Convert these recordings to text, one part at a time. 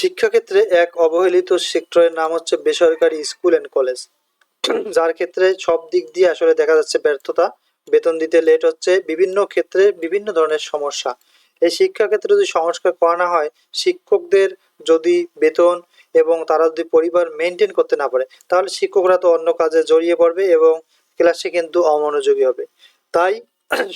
শিক্ষাক্ষেত্রে এক অবহেলিত সেক্টরের নাম হচ্ছে বেসরকারি স্কুল অ্যান্ড কলেজ, যার ক্ষেত্রে সব দিক দিয়ে আসলে দেখা যাচ্ছে ব্যর্থতা, বেতন দিতে লেট হচ্ছে, বিভিন্ন ক্ষেত্রে বিভিন্ন ধরনের সমস্যা। এই শিক্ষাক্ষেত্রে যদি সংস্কার করা না হয়, শিক্ষকদের যদি বেতন এবং তারা যদি পরিবার মেনটেন করতে না পারে, তাহলে শিক্ষকরা তো অন্য কাজে জড়িয়ে পড়বে এবং ক্লাসে কিন্তু অমনোযোগী হবে। তাই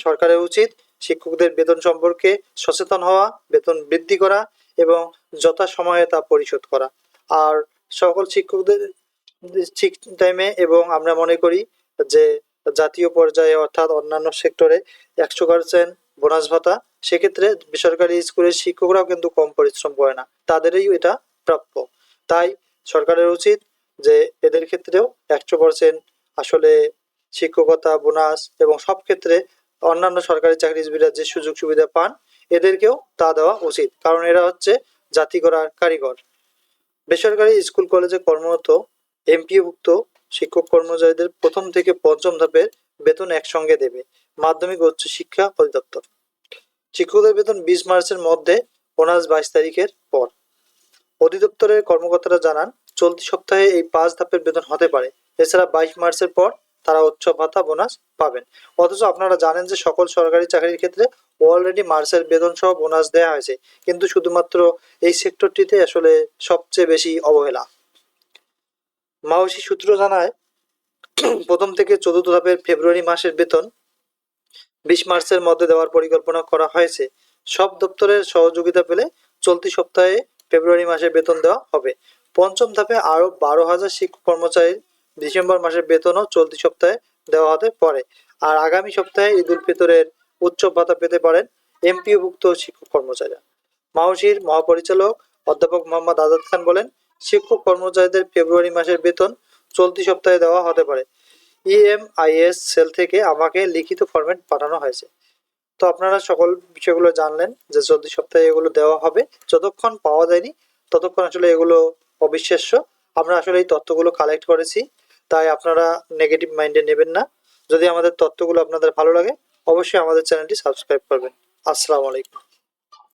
সরকারের উচিত শিক্ষকদের বেতন সম্পর্কে সচেতন হওয়া, বেতন বৃদ্ধি করা এবং যথাসময়ে তা পরিশোধ করা। আর সকল শিক্ষকদের ঠিক টাইমে, এবং আমরা মনে করি যে জাতীয় পর্যায়ে অর্থাৎ অন্যান্য সেক্টরে 100% বোনাস ভাতা, সেক্ষেত্রে বেসরকারি স্কুলের শিক্ষকরাও কিন্তু কম পরিশ্রম করে না, তাদেরই এটা প্রাপ্য। তাই সরকারের উচিত যে এদের ক্ষেত্রেও 100% আসলে শিক্ষকতা বোনাস এবং সব ক্ষেত্রে অন্যান্য সরকারি চাকরিজীবীরা যে সুযোগ সুবিধা পান, এদেরকেও তা দেওয়া উচিত, কারণ এরা হচ্ছে জাতি গড়ার কারিগর। বেসরকারি স্কুল কলেজে কর্মরত এমপিওভুক্ত শিক্ষক কর্মচারীদের প্রথম থেকে পঞ্চম ধাপের বেতন একসঙ্গে দেবে মাধ্যমিক ও উচ্চ শিক্ষা অধিদপ্তর। শিক্ষকদের বেতন 20 মার্চের মধ্যে, বোনাস 22 তারিখের পর। অধিদপ্তরের কর্মকর্তারা জানান, চলতি সপ্তাহে এই 5 ধাপের বেতন হতে পারে। এছাড়া 22 মার্চের পর তারা উৎসব ভাতা বোনাস পাবেন। অথচ আপনারা জানেন যে সকল সরকারি চাকরির ক্ষেত্রে অলরেডি মার্চের বেতন সহ বোনাস দেওয়া হয়েছে, কিন্তু শুধুমাত্র এই সেক্টরটিতে আসলে সবচেয়ে বেশি অবহেলা। মাওসি সূত্র জানায়, প্রথম থেকে চতুর্থ ধাপের ফেব্রুয়ারি মাসের বেতন 20 মার্চের মধ্যে দেওয়ার পরিকল্পনা করা হয়েছে। সব দপ্তরের সহযোগিতা পেলে চলতি সপ্তাহে ফেব্রুয়ারি মাসের বেতন দেওয়া হবে। পঞ্চম ধাপে আরও 12,000 শিক্ষক কর্মচারীর ডিসেম্বর মাসের বেতনও চলতি সপ্তাহে দেওয়া হতে পারে। আর আগামী সপ্তাহে ঈদ উল ফিতরের উৎসব ভাতা পেতে পারেন এমপিওভুক্ত শিক্ষক কর্মচারীরা। মাওসির মহাপরিচালক অধ্যাপক মোহাম্মদ আজাদ খান বলেন, শিক্ষক কর্মচারীদের ফেব্রুয়ারি মাসের বেতন চলতি সপ্তাহে দেওয়া হতে পারে। ইএমআইএস সেল থেকে আমাকে লিখিত ফরম্যাট পাঠানো হয়েছে। তো আপনারা সকল বিষয়গুলো জানলেন যে চলতি সপ্তাহে এগুলো দেওয়া হবে। যতক্ষণ পাওয়া যায়নি ততক্ষণ আসলে এগুলো অবিশ্বাস্য। আমরা আসলে এই তথ্যগুলো কালেক্ট করেছি, তাই আপনারা নেগেটিভ মাইন্ডে নেবেন না। যদি আমাদের তথ্যগুলো আপনাদের ভালো লাগে, অবশ্যই আমাদের চ্যানেলটি সাবস্ক্রাইব করবেন। আসসালামু আলাইকুম।